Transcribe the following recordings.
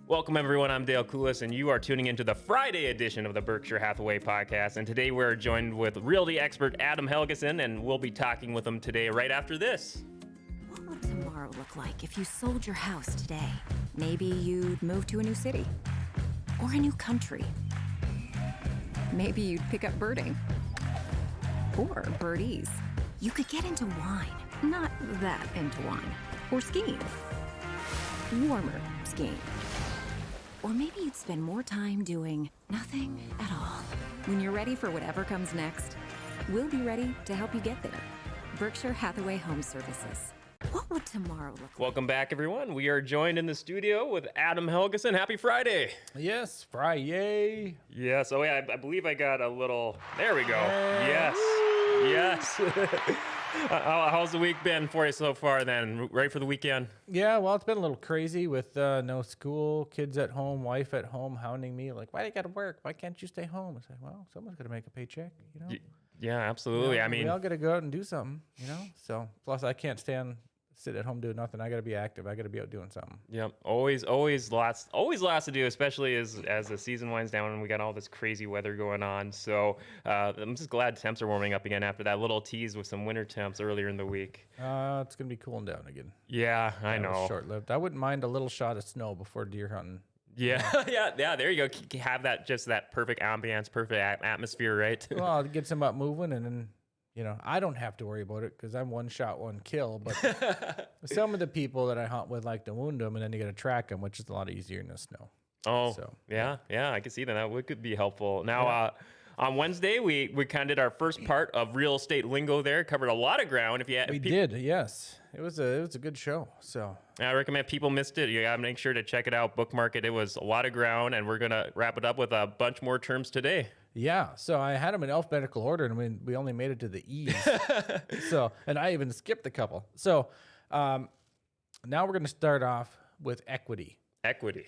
Welcome, everyone. I'm Dale Koulis, and you are tuning into the Friday edition of the Berkshire Hathaway podcast. And today we're joined with realty expert Adam Helgeson, and we'll be talking with him today right after this. What would tomorrow look like if you sold your house today? Maybe you'd move to a new city or a new country. Maybe you'd pick up birding or birdies. You could get into wine, not that into wine, or skiing, warmer skiing. Or maybe you'd spend more time doing nothing at all. When you're ready for whatever comes next, we'll be ready to help you get there. Berkshire Hathaway Home Services. What would tomorrow look like? Welcome back, everyone. We are joined in the studio with Adam Helgeson. Happy Friday. Yes, Friday. Yes. Oh, yeah. I believe I got a little. There we go. Yes. Yes. How's the week been for you so far then? Ready for the weekend? Yeah, well, it's been a little crazy with no school, kids at home, wife at home hounding me like, why do you got to work? Why can't you stay home? I say, well, someone's got to make a paycheck, you know? Yeah, absolutely. Yeah, I mean, we all got to go out and do something, you know? So, plus I can't sit at home doing nothing. I got to be active. I got to be out doing something. yep. Always lots to do, especially as the season winds down and we got all this crazy weather going on. So I'm just glad temps are warming up again after that little tease with some winter temps earlier in the week. It's going to be cooling down again. Yeah, I know. Short-lived. I wouldn't mind a little shot of snow before deer hunting. Yeah, yeah. There you go. Have that perfect ambience, perfect atmosphere, right? Well, it gets them up moving, and then, you know, I don't have to worry about it because I'm one shot, one kill. But some of the people that I hunt with like to wound them, and then you got to track them, which is a lot easier in the snow. Oh, so, yeah. I can see that. That could be helpful. Now, on Wednesday, we kind of did our first part of real estate lingo there. Covered a lot of ground. We did, yes. It was a good show. So I recommend people missed it. You got to make sure to check it out, bookmark it. It was a lot of ground, and we're going to wrap it up with a bunch more terms today. Yeah, so I had them in alphabetical order, and we only made it to the E's. So, and I even skipped a couple. So now we're going to start off with equity. Equity.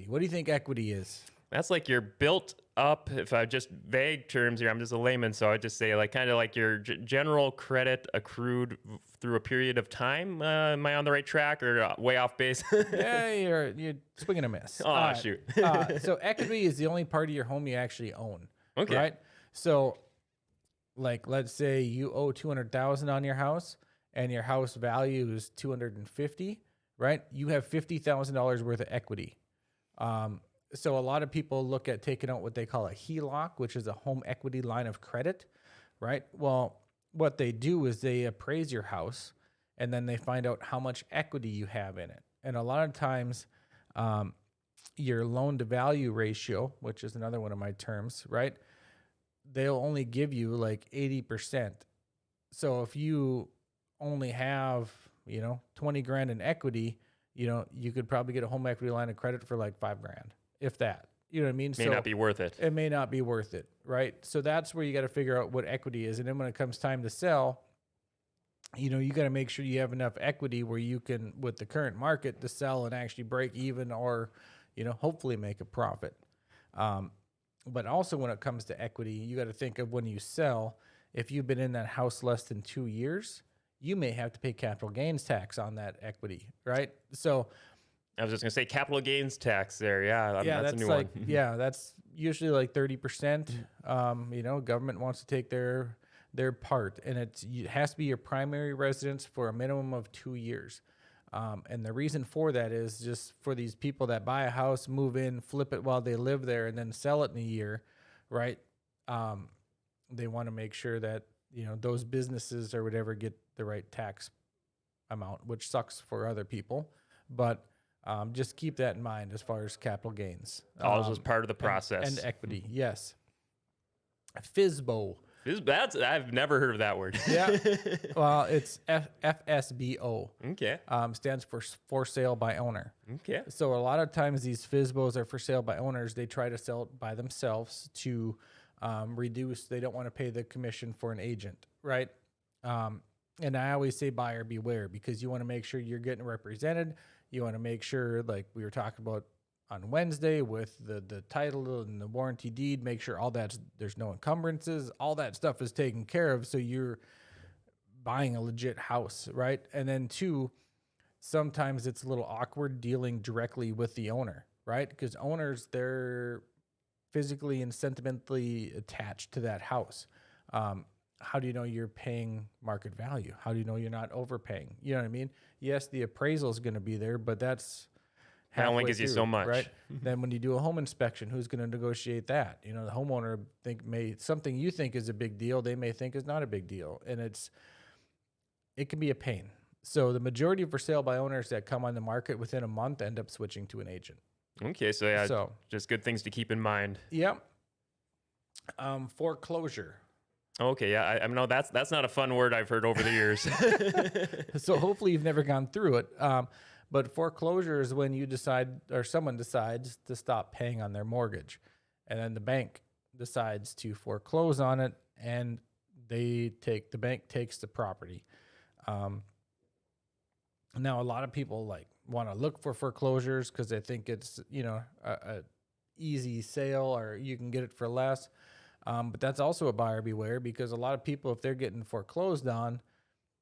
What do you think equity is? That's like you're built up, if I just vague terms here, I'm just a layman, so I just say like kind of like your general credit accrued through a period of time. Am I on the right track or way off base? Yeah, you're swinging a miss. Oh, shoot. So equity is the only part of your home you actually own. Okay. Right? So like let's say you owe $200,000 on your house and your house value is $250,000, right? You have $50,000 worth of equity. So a lot of people look at taking out what they call a HELOC, which is a home equity line of credit, right? Well, what they do is they appraise your house and then they find out how much equity you have in it. And a lot of times, your loan to value ratio, which is another one of my terms, right? They'll only give you like 80%. So if you only have, 20 grand in equity, you could probably get a home equity line of credit for like $5,000, if that. You know what I mean? May not be worth it. It may not be worth it, right? So that's where you got to figure out what equity is. And then when it comes time to sell, you got to make sure you have enough equity where you can, with the current market, to sell and actually break even or, hopefully make a profit. But also when it comes to equity, you got to think of when you sell, if you've been in that house less than 2 years, you may have to pay capital gains tax on that equity, right? So I was just going to say capital gains tax there. Yeah, that's a new like, one. Yeah, that's usually like 30%. Government wants to take their part, and it has to be your primary residence for a minimum of 2 years. And the reason for that is just for these people that buy a house, move in, flip it while they live there, and then sell it in a year, right? They want to make sure that, those businesses or whatever get the right tax amount, which sucks for other people. But just keep that in mind as far as capital gains. Also as part of the process. And equity, yes. FSBO. I've never heard of that word. Yeah. Well, it's FSBO. Okay. Stands for sale by owner. Okay. So a lot of times these FSBOs are for sale by owners. They try to sell it by themselves to reduce. They don't want to pay the commission for an agent, right? And I always say buyer beware, because you want to make sure you're getting represented. You want to make sure, like we were talking about on Wednesday with the title and the warranty deed, make sure there's no encumbrances, all that stuff is taken care of. So you're buying a legit house, right? And then two, sometimes it's a little awkward dealing directly with the owner, right? Because owners, they're physically and sentimentally attached to that house. How do you know you're paying market value? How do you know you're not overpaying? You know what I mean? Yes, the appraisal is going to be there, but that's That only halfway gives you through, so much. right? Then when you do a home inspection, who's going to negotiate that? You know, the homeowner something you think is a big deal, they may think is not a big deal, and it can be a pain. So the majority of for sale by owners that come on the market within a month end up switching to an agent. Okay, so yeah, So just good things to keep in mind. yep. Foreclosure. Okay, yeah, I know that's not a fun word I've heard over the years. So hopefully you've never gone through it. But foreclosure is when you decide, or someone decides to stop paying on their mortgage, and then the bank decides to foreclose on it, and the bank takes the property. Now a lot of people like want to look for foreclosures because they think it's a easy sale or you can get it for less. But that's also a buyer beware, because a lot of people, if they're getting foreclosed on,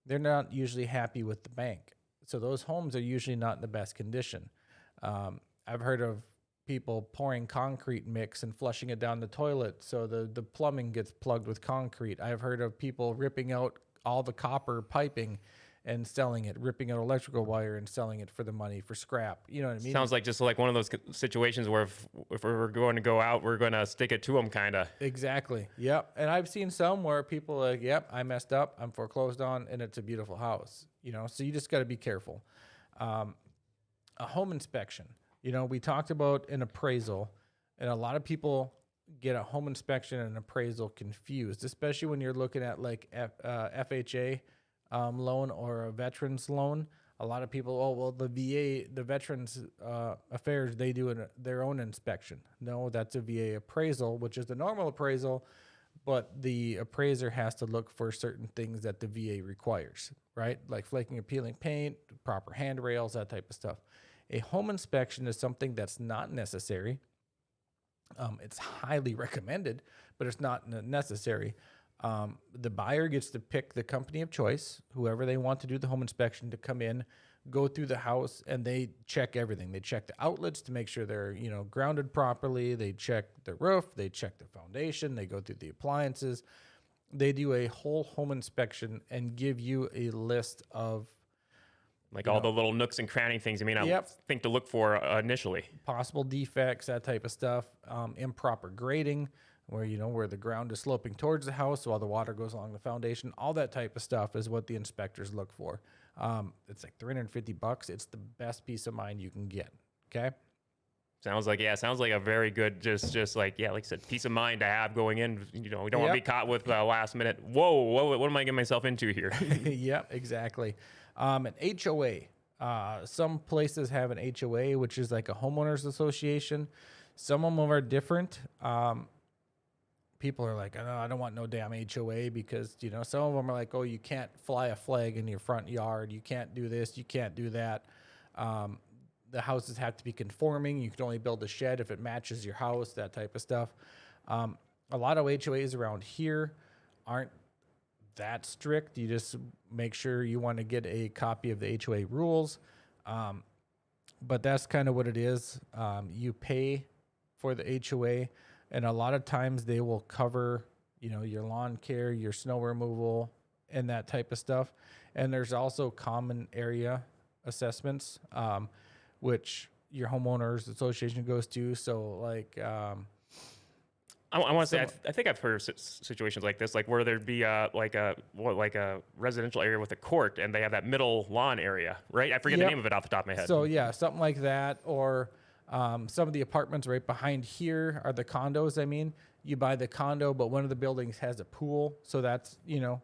they're not usually happy with the bank. So those homes are usually not in the best condition. I've heard of people pouring concrete mix and flushing it down the toilet so the plumbing gets plugged with concrete. I've heard of people ripping out all the copper piping and selling it, ripping out electrical wire and selling it for the money for scrap. You know what I mean? Sounds like just like one of those situations where if we're going to go out, we're going to stick it to them, kind of. Exactly. Yep. And I've seen some where people are like, yep, I messed up, I'm foreclosed on, and it's a beautiful house. So you just got to be careful. A home inspection. We talked about an appraisal, and a lot of people get a home inspection and appraisal confused, especially when you're looking at like FHA loan or a veterans loan. A lot of people, oh, well, the VA, the Veterans Affairs, they do their own inspection. No, that's a VA appraisal, which is the normal appraisal, but the appraiser has to look for certain things that the VA requires, right? Like flaking or peeling paint, proper handrails, that type of stuff. A home inspection is something that's not necessary. It's highly recommended, but it's not necessary. The buyer gets to pick the company of choice, whoever they want to do the home inspection, to come in, go through the house, and they check everything. They check the outlets to make sure they're, grounded properly. They check the roof, they check the foundation, they go through the appliances. They do a whole home inspection and give you a list of Like all the little nooks and cranny things you may not think to look for initially. possible defects, that type of stuff, improper grading, where the ground is sloping towards the house while the water goes along the foundation. All that type of stuff is what the inspectors look for. It's like $350. It's the best peace of mind you can get. Okay. Sounds like a very good, just like I said, peace of mind to have going in. We don't want to be caught with last minute. Whoa, what am I getting myself into here? Yep, exactly. An HOA. Some places have an HOA, which is like a homeowners association. Some of them are different. People are like, oh, I don't want no damn HOA, because, some of them are like, oh, you can't fly a flag in your front yard. You can't do this. You can't do that. The houses have to be conforming. You can only build a shed if it matches your house, that type of stuff. A lot of HOAs around here aren't that strict. You just make sure you want to get a copy of the HOA rules. But that's kind of what it is. You pay for the HOA, and a lot of times they will cover, your lawn care, your snow removal, and that type of stuff. And there's also common area assessments, which your homeowners association goes to. So like, I want to say, I think I've heard of situations like this, like where there'd be like a residential area with a court, and they have that middle lawn area, right? I forget the name of it off the top of my head. So yeah, something like that. Or some of the apartments right behind here are the condos. I mean, you buy the condo, but one of the buildings has a pool, so that's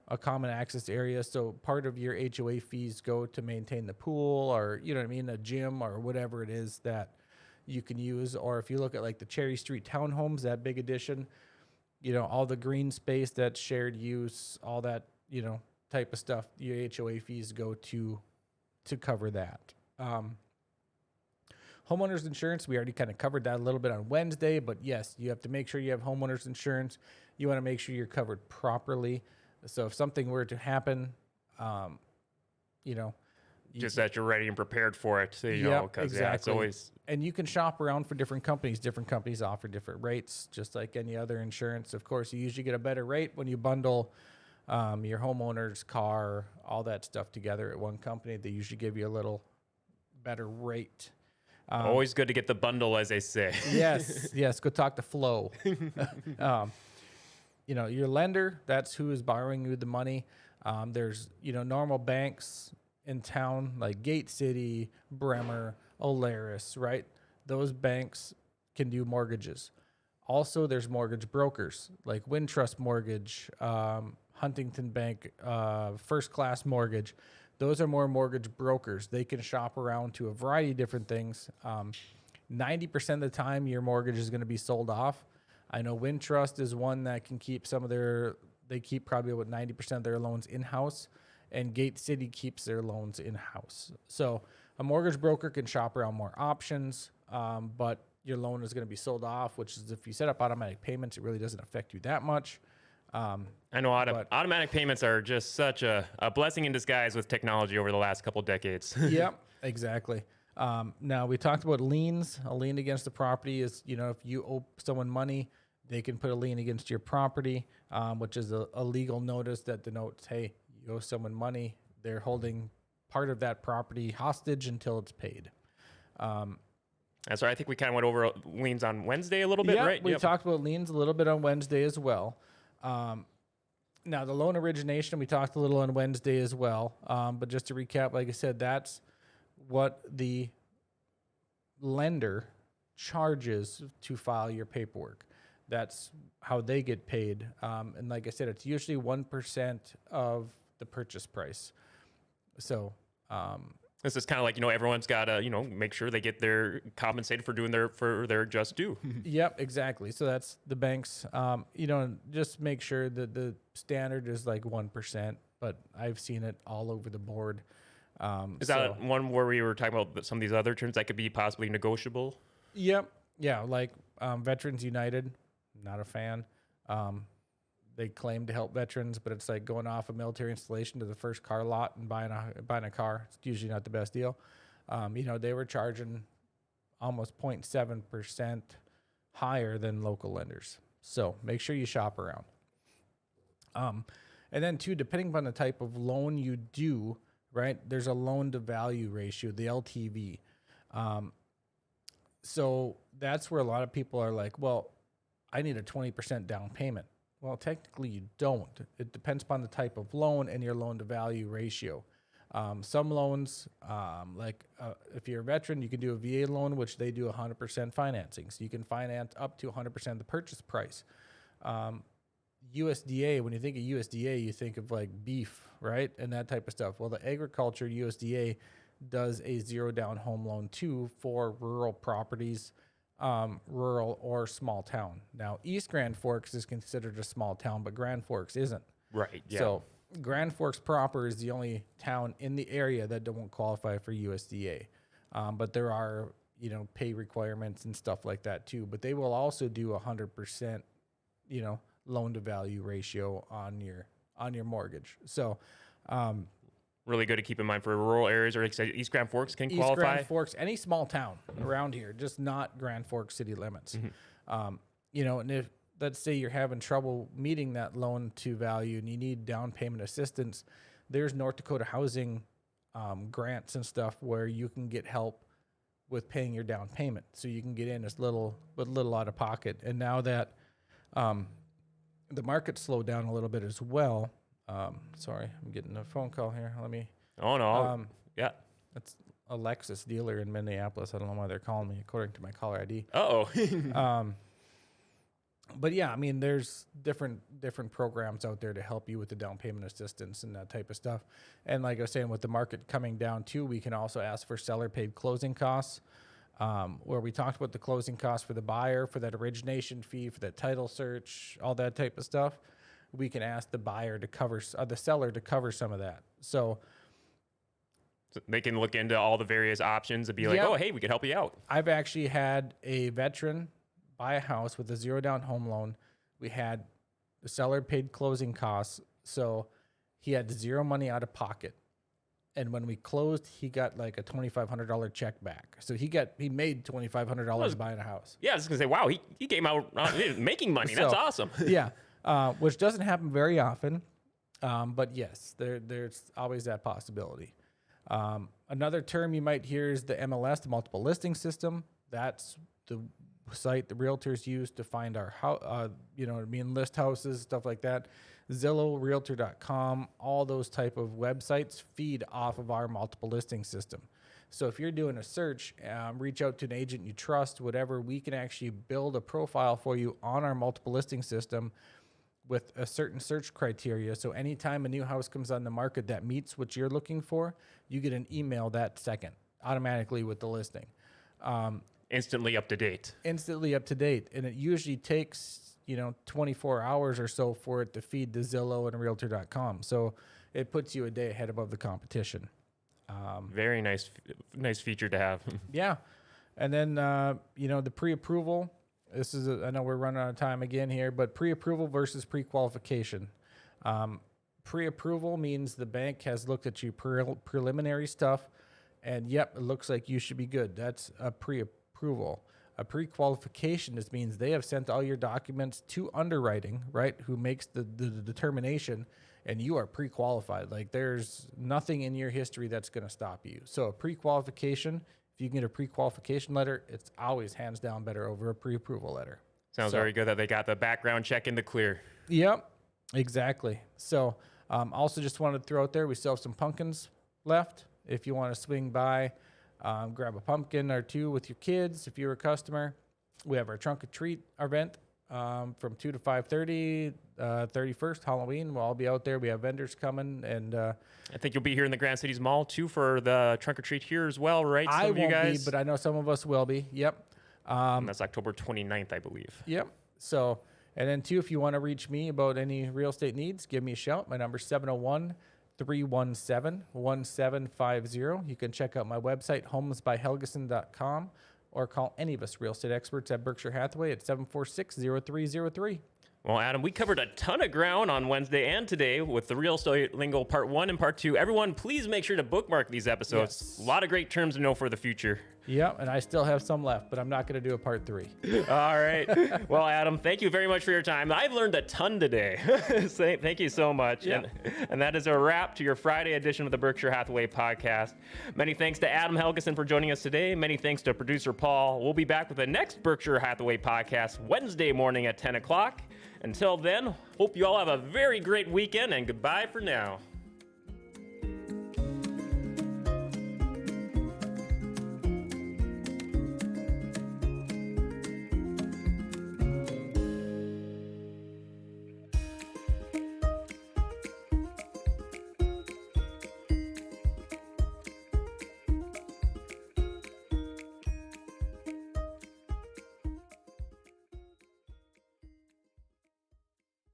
a common access area. So part of your HOA fees go to maintain the pool, or a gym or whatever it is that you can use. Or if you look at like the Cherry Street townhomes, that big addition, all the green space, that's shared use, all that type of stuff, your HOA fees go to cover that. Homeowners insurance, we already kind of covered that a little bit on Wednesday, but yes, you have to make sure you have homeowners insurance. You want to make sure you're covered properly. So if something were to happen, just that you're ready and prepared for it. So, you know, because it's always. And you can shop around for different companies. Different companies offer different rates, just like any other insurance. Of course, you usually get a better rate when you bundle your homeowner's car, all that stuff together at one company. They usually give you a little better rate. Always good to get the bundle, as they say. Yes. Go talk to Flo. You know, your lender, that's who is borrowing you the money. There's, you know, normal banks in town like Gate City, Bremer, Olaris, right? Those banks can do mortgages. Also, there's mortgage brokers like Wintrust Mortgage, Huntington Bank, First Class Mortgage. Those are more mortgage brokers. They can shop around to a variety of different things. 90% of the time, your mortgage is going to be sold off. I know Wintrust is one that can keep they keep probably about 90% of their loans in-house, and Gate City keeps their loans in-house. So a mortgage broker can shop around more options, but your loan is going to be sold off, which is if you set up automatic payments, it really doesn't affect you that much. I know automatic payments are just such a blessing in disguise with technology over the last couple decades. Yep, exactly. Now, we talked about liens. A lien against the property is, you know, if you owe someone money, they can put a lien against your property, which is a legal notice that denotes, hey, you owe someone money. They're holding part of that property hostage until it's paid. That's right. I think we kind of went over liens on Wednesday a little bit, right? We talked about liens a little bit on Wednesday as well. Now, the loan origination, we talked a little on Wednesday as well. But just to recap, like I said, that's what the lender charges to file your paperwork. That's how they get paid. And like I said, it's usually 1% of the purchase price. So, this is kind of like, you know, everyone's got to, you know, make sure they get their compensated for doing their just due. Yep, exactly. So that's the banks, you know, just make sure that the standard is like 1%, but I've seen it all over the board. Is that one where we were talking about some of these other terms that could be possibly negotiable? Yep. Yeah. Like Veterans United, not a fan. They claim to help veterans, but it's like going off a military installation to the first car lot and buying a car. It's usually not the best deal. You know, they were charging almost 0.7% higher than local lenders. So make sure you shop around. And then too, depending upon the type of loan you do, right, there's a loan to value ratio, the LTV. So that's where a lot of people are like, well, I need a 20% down payment. Well, technically you don't. It depends upon the type of loan and your loan to value ratio. Some loans, if you're a veteran, you can do a VA loan, which they do 100% financing. So you can finance up to 100% of the purchase price. USDA, when you think of USDA, you think of like beef, right? And that type of stuff. Well, the agriculture USDA does a zero down home loan too for rural properties, rural or small town. Now, East Grand Forks is considered a small town, but Grand Forks isn't. Right. Yeah. So Grand Forks proper is the only town in the area that don't qualify for USDA. But there are, you know, pay requirements and stuff like that too. But they will also do 100%, you know, loan to value ratio on your mortgage. So, really good to keep in mind for rural areas, or like say East Grand Forks can qualify. East Grand Forks, any small town around here, just not Grand Forks city limits. You know, and if let's say you're having trouble meeting that loan to value and you need down payment assistance, there's North Dakota housing grants and stuff where you can get help with paying your down payment. So you can get in as little out of pocket. And now that the market slowed down a little bit as well. Sorry, I'm getting a phone call here. Let me. Oh no. Yeah. That's a Lexus dealer in Minneapolis. I don't know why they're calling me according to my caller ID. But yeah, I mean, there's different programs out there to help you with the down payment assistance and that type of stuff. And like I was saying, with the market coming down too, we can also ask for seller paid closing costs, where we talked about the closing costs for the buyer, for that origination fee, for that title search, all that type of stuff. We can ask the buyer to cover, the seller to cover some of that. So they can look into all the various options and be like, oh, hey, we could help you out. I've actually had a veteran buy a house with a zero down home loan. We had the seller paid closing costs. So he had zero money out of pocket. And when we closed, he got like a $2,500 check back. So he made $2,500 buying a house. Yeah, I was gonna say, wow, he came out making money. That's So, awesome. Yeah, which doesn't happen very often. But yes, there's always that possibility. Another term you might hear is the MLS, the multiple listing system. That's the site the realtors use to find our house, list houses, stuff like that. Zillow, Realtor.com, all those type of websites feed off of our multiple listing system. So if you're doing a search, reach out to an agent you trust, whatever, we can actually build a profile for you on our multiple listing system with a certain search criteria. So anytime a new house comes on the market that meets what you're looking for, you get an email that second automatically with the listing. Instantly up to date. Instantly up to date. And it usually takes, 24 hours or so for it to feed to Zillow and Realtor.com. So it puts you a day ahead above the competition. Very nice feature to have. Yeah. And then, the pre-approval. This is, I know we're running out of time again here, but pre-approval versus pre-qualification. Pre-approval means the bank has looked at your preliminary stuff, and yep, it looks like you should be good. That's a pre-approval. A pre-qualification just means they have sent all your documents to underwriting, right, who makes the determination, and you are pre-qualified. Like there's nothing in your history that's going to stop you. So a pre-qualification, if you can get a pre-qualification letter, it's always hands down better over a pre-approval letter. Sounds very good that they got the background check in the clear. Yep, exactly. So also just wanted to throw out there, we still have some pumpkins left. If you want to swing by, grab a pumpkin or two with your kids. If you're a customer, we have our trunk or treat event from 2 to 5:30, 31st, Halloween. We'll all be out there. We have vendors coming. And I think you'll be here in the Grand Cities Mall, too, for the trunk or treat here as well, right? I won't be, but I know some of us will be. Yep. And that's October 29th, I believe. Yep. So, and then, too, if you want to reach me about any real estate needs, give me a shout. My number is 701-317-1750. You can check out my website, homesbyhelgeson.com, or call any of us real estate experts at Berkshire Hathaway at 746-0303. Well, Adam, we covered a ton of ground on Wednesday and today with the Real Estate Lingo Part 1 and Part 2. Everyone, please make sure to bookmark these episodes. Yes. A lot of great terms to know for the future. Yeah, and I still have some left, but I'm not going to do a Part 3. All right. Well, Adam, thank you very much for your time. I've learned a ton today. Thank you so much. Yeah. And that is a wrap to your Friday edition of the Berkshire Hathaway podcast. Many thanks to Adam Helgeson for joining us today. Many thanks to producer Paul. We'll be back with the next Berkshire Hathaway podcast Wednesday morning at 10 o'clock. Until then, hope you all have a very great weekend, and goodbye for now.